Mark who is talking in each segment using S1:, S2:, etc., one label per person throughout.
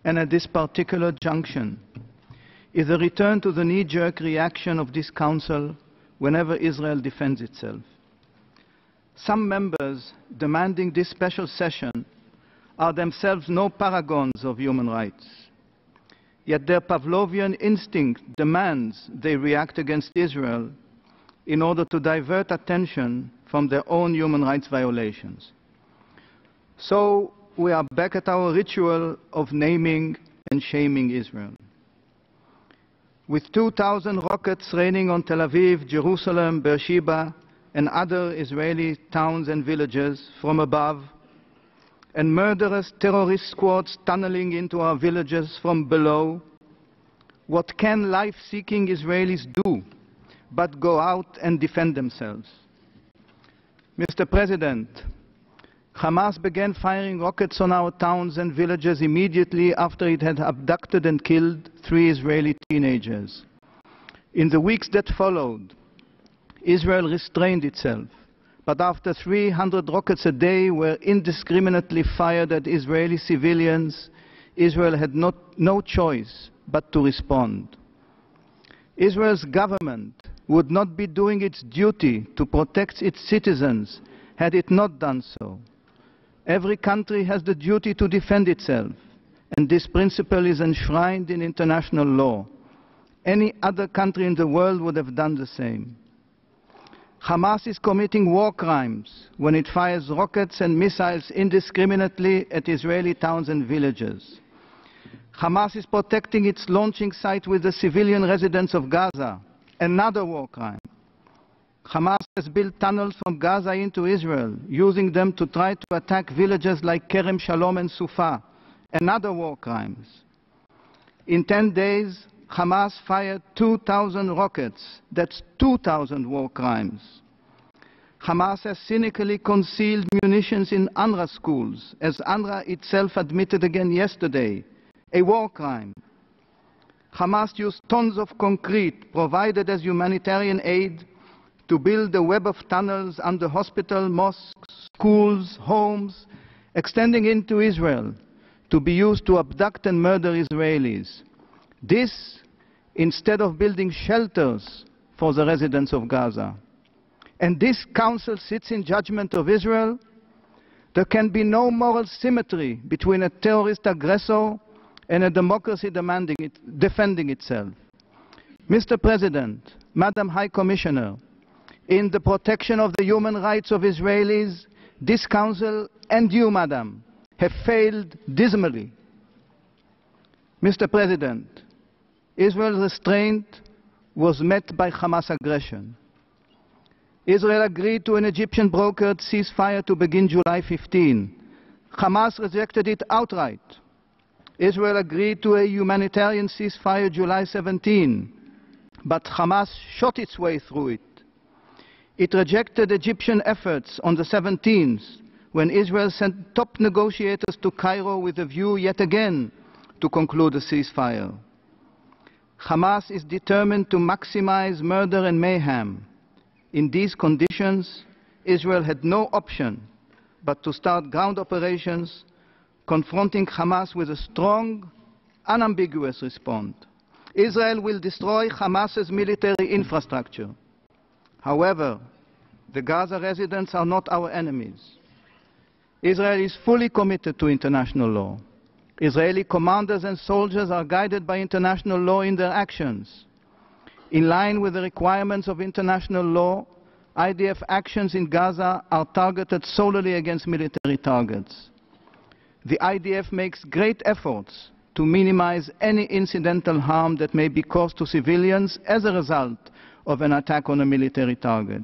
S1: and at this particular junction, is a return to the knee-jerk reaction of this Council whenever Israel defends itself. Some members demanding this special session are themselves no paragons of human rights. Yet their Pavlovian instinct demands they react against Israel in order to divert attention from their own human rights violations. So we are back at our ritual of naming and shaming Israel. With 2,000 rockets raining on Tel Aviv, Jerusalem, Beersheba, and other Israeli towns and villages from above, and murderous terrorist squads tunneling into our villages from below, what can life-seeking Israelis do but go out and defend themselves? Mr. President, Hamas began firing rockets on our towns and villages immediately after it had abducted and killed 3 Israeli teenagers. In the weeks that followed, Israel restrained itself, but after 300 rockets a day were indiscriminately fired at Israeli civilians, Israel had no choice but to respond. Israel's government would not be doing its duty to protect its citizens had it not done so. Every country has the duty to defend itself, and this principle is enshrined in international law. Any other country in the world would have done the same. Hamas is committing war crimes when it fires rockets and missiles indiscriminately at Israeli towns and villages. Hamas is protecting its launching site with the civilian residents of Gaza, another war crime. Hamas has built tunnels from Gaza into Israel, using them to try to attack villages like Kerem Shalom and Sufa, another war crimes. In 10 days, Hamas fired 2,000 rockets. That's 2,000 war crimes. Hamas has cynically concealed munitions in UNRWA schools, as UNRWA itself admitted again yesterday, a war crime. Hamas used tons of concrete provided as humanitarian aid to build a web of tunnels under hospitals, mosques, schools, homes, extending into Israel to be used to abduct and murder Israelis. This, instead of building shelters for the residents of Gaza. And this council sits in judgment of Israel. There can be no moral symmetry between a terrorist aggressor and a democracy defending itself. Mr. President, Madam High Commissioner, in the protection of the human rights of Israelis, this Council and you, Madam, have failed dismally. Mr. President, Israel's restraint was met by Hamas aggression. Israel agreed to an Egyptian brokered ceasefire to begin July 15. Hamas rejected it outright. Israel agreed to a humanitarian ceasefire July 17, but Hamas shot its way through it. It rejected Egyptian efforts on the 17th, when Israel sent top negotiators to Cairo with a view yet again to conclude a ceasefire. Hamas is determined to maximize murder and mayhem. In these conditions, Israel had no option but to start ground operations, confronting Hamas with a strong, unambiguous response. Israel will destroy Hamas's military infrastructure. However, the Gaza residents are not our enemies. Israel is fully committed to international law. Israeli commanders and soldiers are guided by international law in their actions. In line with the requirements of international law, IDF actions in Gaza are targeted solely against military targets. The IDF makes great efforts to minimize any incidental harm that may be caused to civilians as a result of an attack on a military target.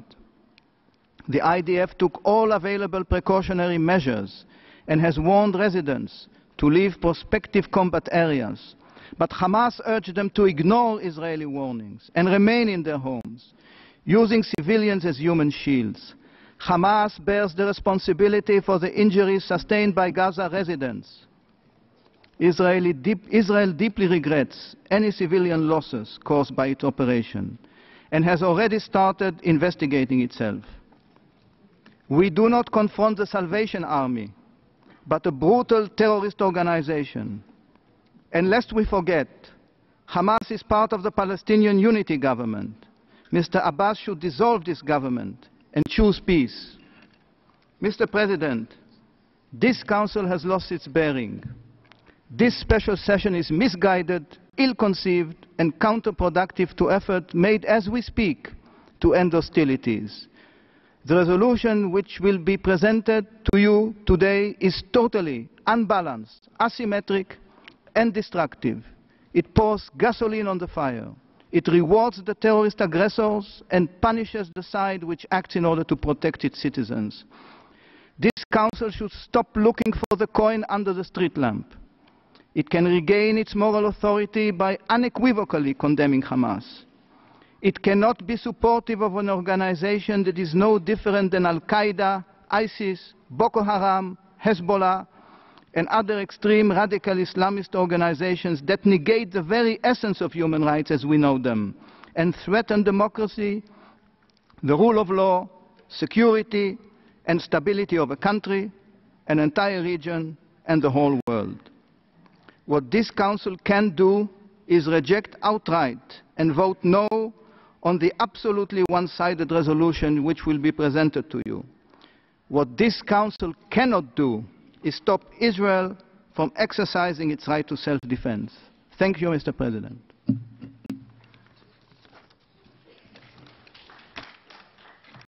S1: The IDF took all available precautionary measures and has warned residents to leave prospective combat areas. But Hamas urged them to ignore Israeli warnings and remain in their homes, using civilians as human shields. Hamas bears the responsibility for the injuries sustained by Gaza residents. Israel deeply regrets any civilian losses caused by its operation and has already started investigating itself. We do not confront the Salvation Army, but a brutal terrorist organization. And lest we forget, Hamas is part of the Palestinian Unity Government. Mr. Abbas should dissolve this government and choose peace. Mr. President, this Council has lost its bearing. This special session is misguided, ill-conceived, and counterproductive to effort made as we speak to end hostilities. The resolution which will be presented to you today is totally unbalanced, asymmetric, and destructive. It pours gasoline on the fire. It rewards the terrorist aggressors and punishes the side which acts in order to protect its citizens. This Council should stop looking for the coin under the street lamp. It can regain its moral authority by unequivocally condemning Hamas. It cannot be supportive of an organization that is no different than Al-Qaeda, ISIS, Boko Haram, Hezbollah, and other extreme radical Islamist organizations that negate the very essence of human rights as we know them and threaten democracy, the rule of law, security, and stability of a country, an entire region, and the whole world. What this Council can do is reject outright and vote no on the absolutely one-sided resolution which will be presented to you. What this Council cannot do is stop Israel from exercising its right to self-defense. Thank you, Mr. President.